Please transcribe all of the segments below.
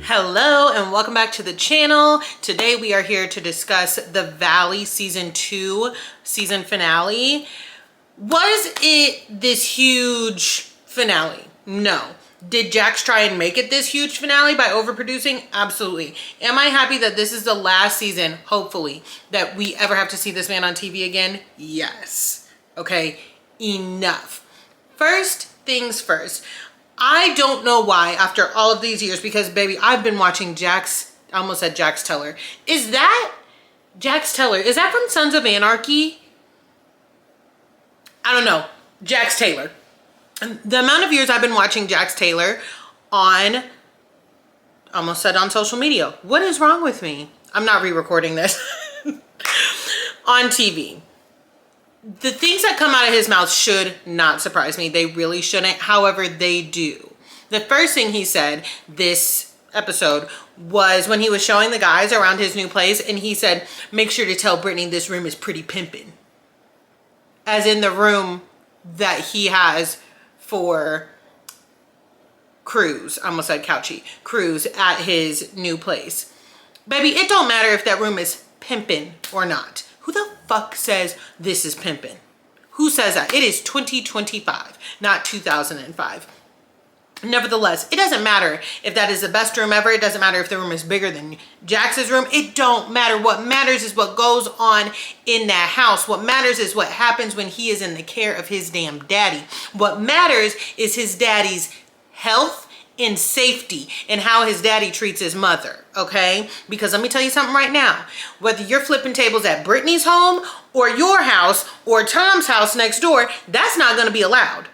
Hello and welcome back to the channel. Today we are here to discuss the Valley season 2 season finale. Was it this huge finale? No. Did Jax try and make it this huge finale by overproducing? Absolutely. Am I happy that this is the last season, hopefully, that we ever have to see this man on TV again? Yes. Okay, enough. First things first. I don't know why after all of these years, because baby, I've been watching Jax, I almost said Jax Teller. Is that Jax Teller? Is that from Sons of Anarchy? I don't know. Jax Taylor. The amount of years I've been watching Jax Taylor on, almost said on social media. What is wrong with me? I'm not re-recording this. On TV. The things that come out of his mouth should not surprise me. They really shouldn't. However, they do. The first thing he said this episode was when he was showing the guys around his new place, and he said, make sure to tell Brittany this room is pretty pimpin'. As in the room that he has for Cruz. I almost said Couchy. Cruz at his new place. Baby, it don't matter if that room is pimpin' or not. Who the fuck says this is pimpin'? Who says that? It is 2025, not 2005. Nevertheless, it doesn't matter if that is the best room ever. It doesn't matter if the room is bigger than Jax's room. It don't matter. What matters is what goes on in that house. What matters is what happens when he is in the care of his damn daddy. What matters is his daddy's health and safety and how his daddy treats his mother, okay? Because let me tell you something right now. Whether you're flipping tables at Brittany's home or your house or Tom's house next door, that's not gonna be allowed.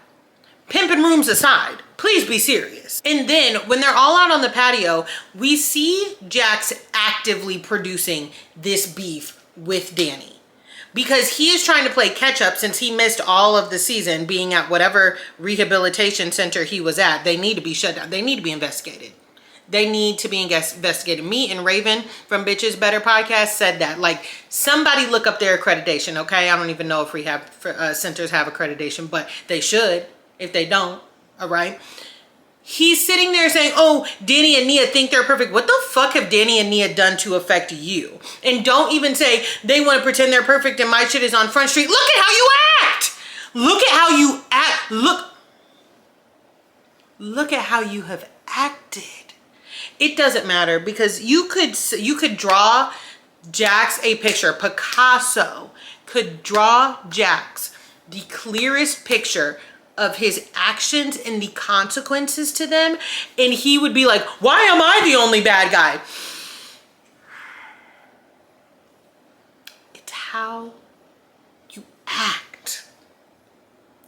Pimping rooms aside, please be serious. And then when they're all out on the patio, we see Jax actively producing this beef with Danny. Because he is trying to play catch up since he missed all of the season being at whatever rehabilitation center he was at. They need to be shut down. They need to be investigated. They need to be investigated. Me and Raven from Bitches Better podcast said that. Like, somebody look up their accreditation, okay? I don't even know if centers have accreditation, but they should if they don't, all right? He's sitting there saying, oh, Danny and Nia think they're perfect. What the fuck have Danny and Nia done to affect you? And don't even say they want to pretend they're perfect and my shit is on Front Street. Look at how you act. Look at how you act. Look at how you have acted. It doesn't matter because you could draw Jax a picture. Picasso could draw Jax the clearest picture of his actions and the consequences to them, and he would be like, why am I the only bad guy? It's how you act.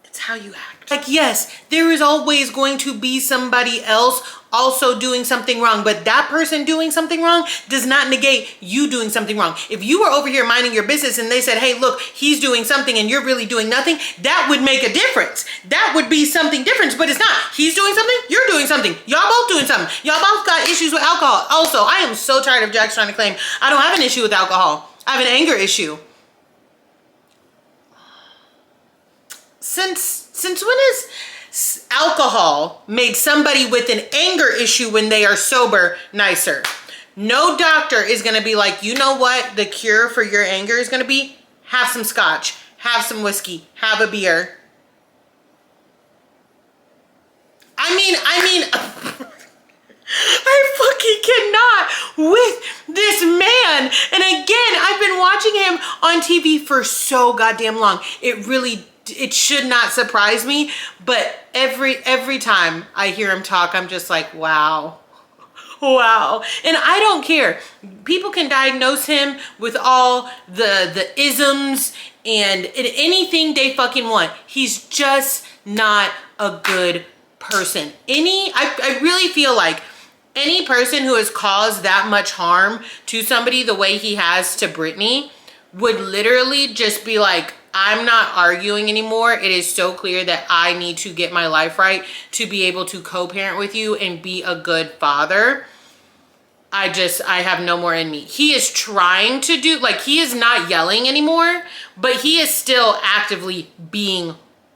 It's how you act. Like, yes, there is always going to be somebody else also doing something wrong, but that person doing something wrong does not negate you doing something wrong. If you were over here minding your business and they said, hey, look, he's doing something and you're really doing nothing, that would make a difference. That would be something different, but it's not. He's doing something, you're doing something. Y'all both doing something. Y'all both got issues with alcohol. Also, I am so tired of Jax trying to claim I don't have an issue with alcohol. I have an anger issue. Since when is alcohol made somebody with an anger issue when they are sober nicer? No doctor is going to be like, you know what the cure for your anger is going to be? Have some scotch, have some whiskey, have a beer. I mean, I fucking cannot with this man. And again, I've been watching him on TV for so goddamn long. It should not surprise me, but every time I hear him talk, I'm just like, wow. And I don't care. People can diagnose him with all the isms and anything they fucking want. He's just not a good person. I really feel like any person who has caused that much harm to somebody the way he has to Brittany would literally just be like, I'm not arguing anymore. It is so clear that I need to get my life right to be able to co-parent with you and be a good father. I have no more in me. He is trying to do, like, he is not yelling anymore, but he is still actively being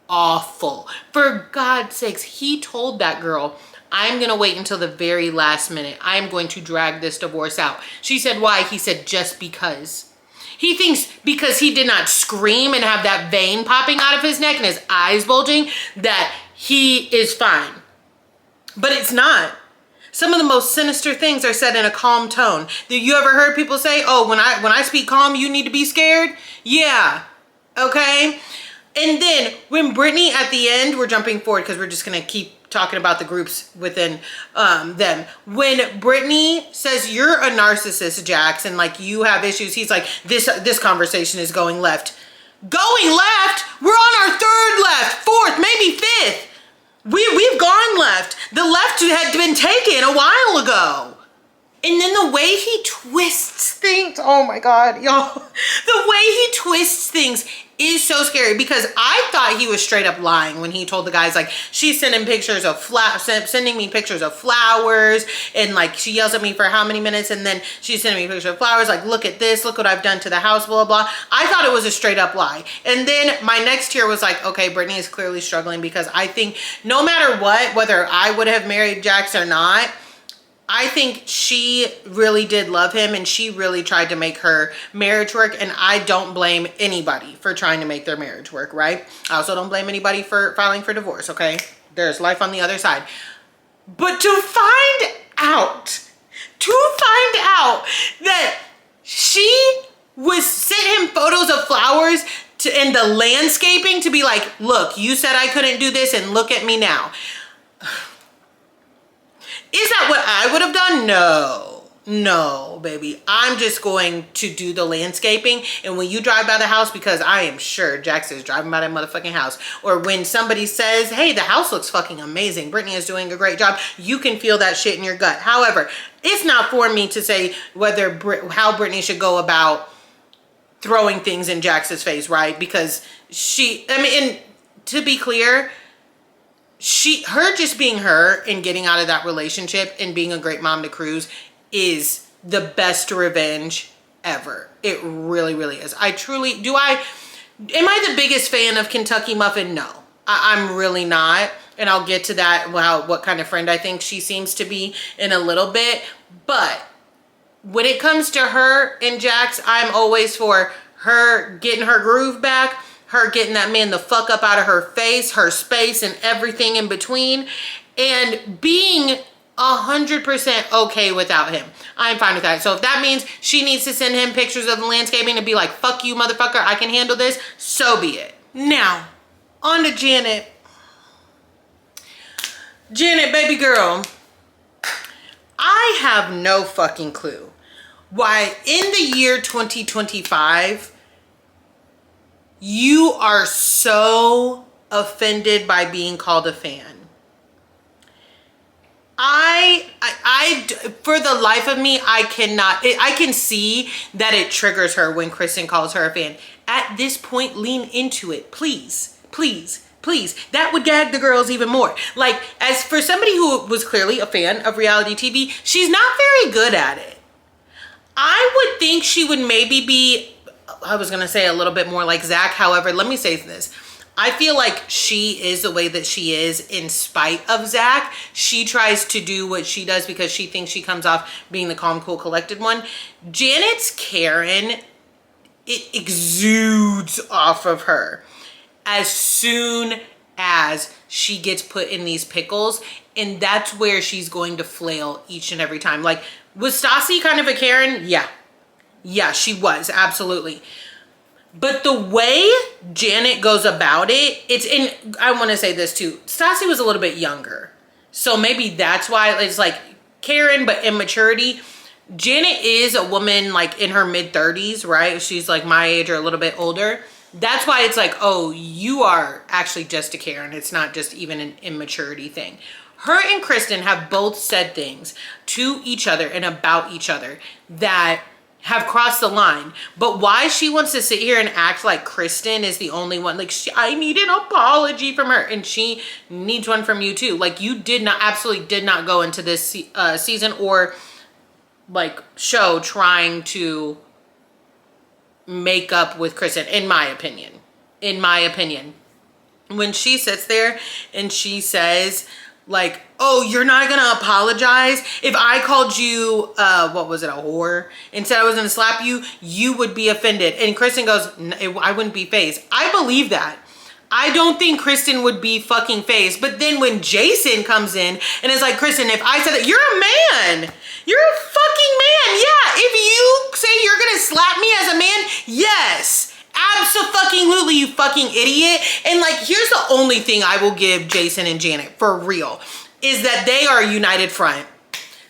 awful. For God's sakes, he told that girl, I'm going to wait until the very last minute. I'm going to drag this divorce out. She said, why? He said, just because. He thinks because he did not scream and have that vein popping out of his neck and his eyes bulging that he is fine. But it's not. Some of the most sinister things are said in a calm tone. You ever heard people say, oh, when I speak calm, you need to be scared? Yeah. Okay. And then when Brittany at the end, we're jumping forward because we're just going to keep talking about the groups within them. When Brittany says you're a narcissist, Jax, and like you have issues, he's like, this conversation is going left. Going left? We're on our third left, fourth, maybe fifth. We've gone left. The left had been taken a while ago. And then the way he twists things, oh my God, y'all. The way he twists things is so scary because I thought he was straight up lying when he told the guys like, she's sending pictures of sending me pictures of flowers, and like she yells at me for how many minutes, and then she's sending me pictures of flowers, like look at this, look what I've done to the house, blah, blah, blah. I thought it was a straight up lie. And then my next tier was like, okay, Brittany is clearly struggling because I think no matter what, whether I would have married Jax or not, I think she really did love him and she really tried to make her marriage work, and I don't blame anybody for trying to make their marriage work, right? I also don't blame anybody for filing for divorce, okay? There's life on the other side. But to find out that she was sent him photos of flowers and the landscaping to be like, look, you said I couldn't do this and look at me now. Is that what I would have done? No, baby. I'm just going to do the landscaping. And when you drive by the house, because I am sure Jax is driving by that motherfucking house, or when somebody says, hey, the house looks fucking amazing, Brittany is doing a great job, you can feel that shit in your gut. However, it's not for me to say how Brittany should go about throwing things in Jax's face, right? Because and to be clear, her just being her and getting out of that relationship and being a great mom to Cruz is the best revenge ever. It really, really is. Am I the biggest fan of Kentucky Muffin? No, I'm really not. And I'll get to that, what kind of friend I think she seems to be in a little bit. But when it comes to her and Jax, I'm always for her getting her groove back, her getting that man the fuck up out of her face, her space, and everything in between, and being 100% okay without him. I'm fine with that. So if that means she needs to send him pictures of the landscaping and be like, fuck you, motherfucker, I can handle this, so be it. Now, on to Janet. Janet, baby girl, I have no fucking clue why in the year 2025, you are so offended by being called a fan. For the life of me, I can see that it triggers her when Kristen calls her a fan. At this point, lean into it, please, please, please. That would gag the girls even more. Like, as for somebody who was clearly a fan of reality TV, she's not very good at it. I would think she would maybe be, I was going to say a little bit more like Zach. However, let me say this. I feel like she is the way that she is in spite of Zach. She tries to do what she does because she thinks she comes off being the calm, cool, collected one. Janet's Karen, it exudes off of her as soon as she gets put in these pickles. And that's where she's going to flail each and every time. Like, was Stassi kind of a Karen? Yeah, she was, absolutely. But the way Janet goes about it, I want to say this too. Stassi was a little bit younger. So maybe that's why it's like Karen, but immaturity. Janet is a woman like in her mid 30s, right? She's like my age or a little bit older. That's why it's like, oh, you are actually just a Karen. It's not just even an immaturity thing. Her and Kristen have both said things to each other and about each other that have crossed the line. But why she wants to sit here and act like Kristen is the only one, like I need an apology from her, and she needs one from you too. Like, you absolutely did not go into this season or like show trying to make up with Kristen, in my opinion. When she sits there and she says, Like, oh, you're not gonna apologize? If I called you, what was it, a whore, and said I was gonna slap you, you would be offended. And Kristen goes, I wouldn't be phased. I believe that. I don't think Kristen would be fucking phased. But then when Jason comes in and is like, Kristen, if I said that, you're a man. You're a fucking man. Yeah, if you say you're gonna slap me as a man, yes. Abso-fucking-lutely, you fucking idiot. And like, here's the only thing I will give Jason and Janet for real, is that they are a united front.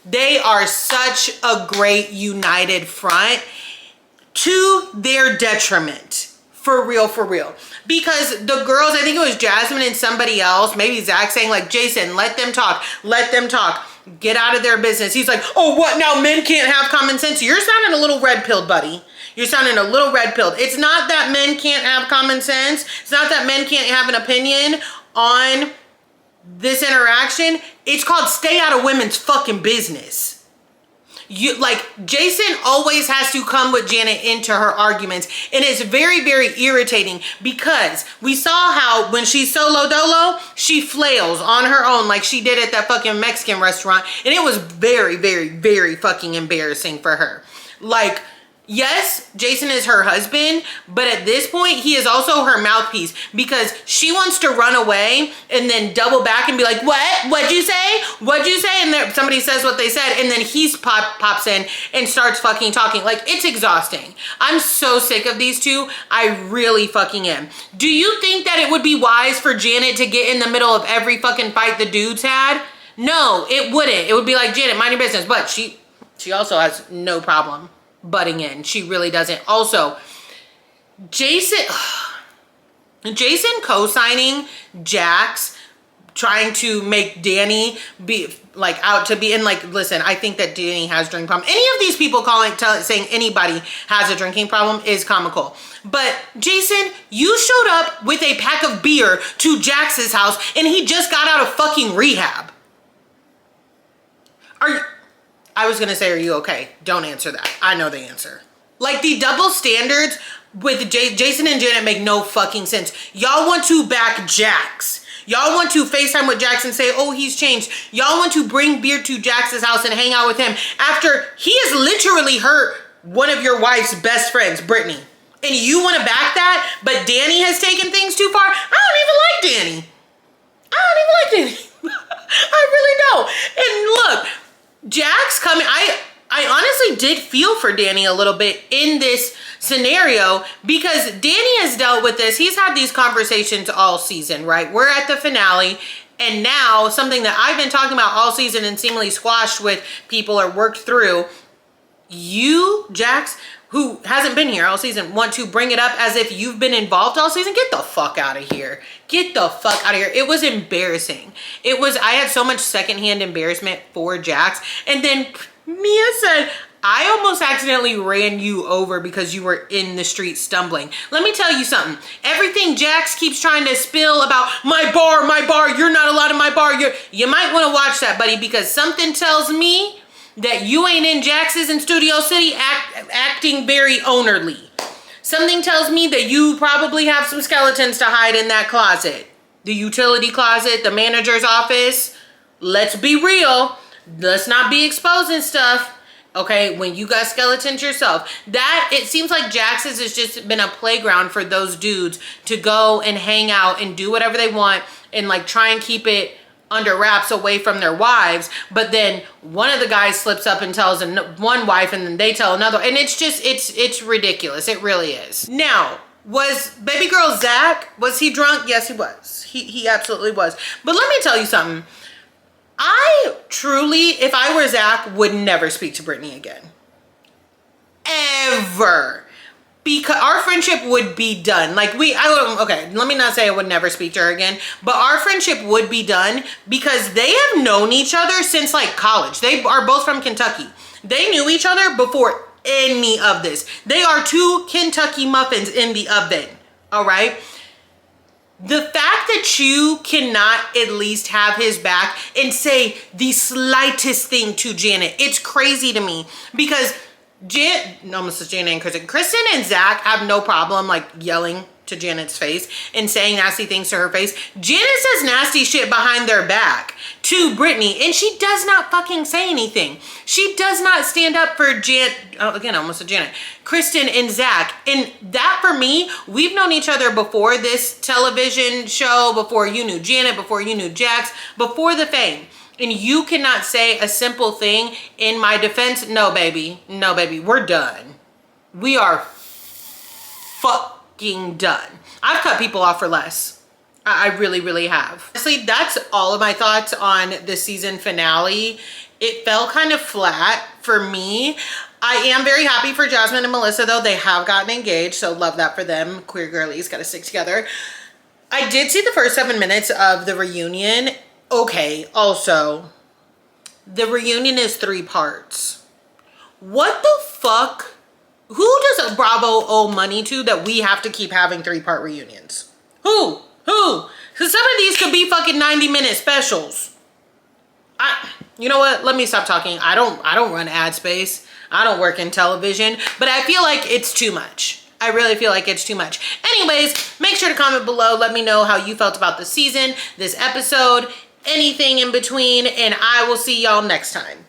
They are such a great united front to their detriment. For real, for real. Because the girls, I think it was Jasmine and somebody else, maybe Zach, saying like, Jason, let them talk. Let them talk. Get out of their business. He's like, oh, what now? Men can't have common sense? You're sounding a little red-pilled, buddy. You're sounding a little red-pilled. It's not that men can't have common sense. It's not that men can't have an opinion on this interaction. It's called stay out of women's fucking business. Jason always has to come with Janet into her arguments. And it's very, very irritating because we saw how when she's solo dolo, she flails on her own like she did at that fucking Mexican restaurant. And it was very, very, very fucking embarrassing for her. Like, yes, Jason is her husband, but at this point, he is also her mouthpiece because she wants to run away and then double back and be like, what? What'd you say? What'd you say? And somebody says what they said, and then he pops in and starts fucking talking. Like, it's exhausting. I'm so sick of these two. I really fucking am. Do you think that it would be wise for Janet to get in the middle of every fucking fight the dudes had? No, it wouldn't. It would be like, Janet, mind your business. But she also has no problem butting in. She really doesn't. Also, Jason co-signing Jax, trying to make Danny be like out to be, and like, listen, I think that Danny has a drinking problem. Any of these people saying anybody has a drinking problem is comical. But Jason, you showed up with a pack of beer to Jax's house and he just got out of fucking rehab. I was gonna say, are you okay? Don't answer that. I know the answer. Like, the double standards with Jason and Janet make no fucking sense. Y'all want to back Jax. Y'all want to FaceTime with Jax and say, oh, he's changed. Y'all want to bring beer to Jax's house and hang out with him after he has literally hurt one of your wife's best friends, Brittany. And you want to back that, but Danny has taken things too far? I don't even like Danny. I really don't. And look, Jax coming, I honestly did feel for Danny a little bit in this scenario because Danny has dealt with this. He's had these conversations all season, right? We're at the finale, and now something that I've been talking about all season and seemingly squashed with people or worked through, you, Jax, who hasn't been here all season, want to bring it up as if you've been involved all season? Get the fuck out of here. Get the fuck out of here. It was embarrassing. I had so much secondhand embarrassment for Jax. And then Mia said, I almost accidentally ran you over because you were in the street stumbling. Let me tell you something. Everything Jax keeps trying to spill about my bar, you're not allowed in my bar. You might want to watch that, buddy, because something tells me that you ain't in Jax's in Studio City acting very ownerly. Something tells me that you probably have some skeletons to hide in that closet. The utility closet, the manager's office. Let's be real. Let's not be exposing stuff. Okay, when you got skeletons yourself. It seems like Jax's has just been a playground for those dudes to go and hang out and do whatever they want and like try and keep it under wraps away from their wives, but then one of the guys slips up and tells one wife and then they tell another, and it's ridiculous. It really is. Now, was baby girl Zach, was he drunk? Yes, he was. He absolutely was. But let me tell you something. I truly, if I were Zach, would never speak to Brittany again. Ever. Because our friendship would be done. Okay, let me not say I would never speak to her again, but our friendship would be done because they have known each other since like college. They are both from Kentucky. They knew each other before any of this. They are two Kentucky muffins in the oven, all right? The fact that you cannot at least have his back and say the slightest thing to Janet, it's crazy to me because Kristen and Zach have no problem like yelling to Janet's face and saying nasty things to her face. Janet says nasty shit behind their back. to Brittany, and she does not fucking say anything. She does not stand up for again, I almost said Janet, Kristen and Zach. And that, for me, we've known each other before this television show, before you knew Janet, before you knew Jax, before the fame. And you cannot say a simple thing in my defense. No, baby. No, baby. We're done. We are fucking done. I've cut people off for less. I really, really have. Honestly, that's all of my thoughts on the season finale. It fell kind of flat for me. I am very happy for Jasmine and Melissa, though. They have gotten engaged, so love that for them. Queer girlies gotta stick together. I did see the first 7 minutes of the reunion. Okay, also, the reunion is 3 parts. What the fuck? Who does Bravo owe money to that we have to keep having 3-part reunions? Who? Because some of these could be fucking 90-minute specials. You know what? Let me stop talking. I don't run ad space. I don't work in television, but I feel like it's too much. I really feel like it's too much. Anyways, make sure to comment below. Let me know how you felt about the season, this episode, anything in between, and I will see y'all next time.